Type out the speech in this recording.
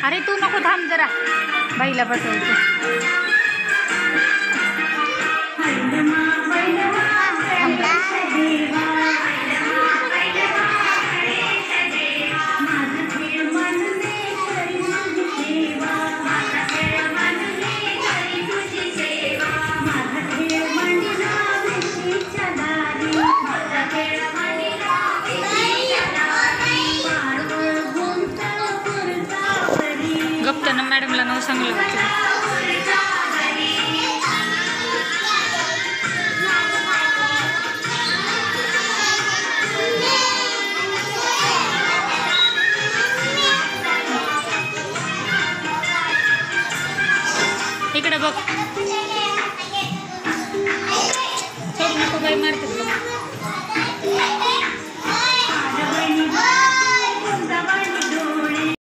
अरे तू नको थांब जरा बाईला बसवतो. गप्ताना मॅडमला नाव सांगलं होतं. इकडे बघ नको बाई मारते.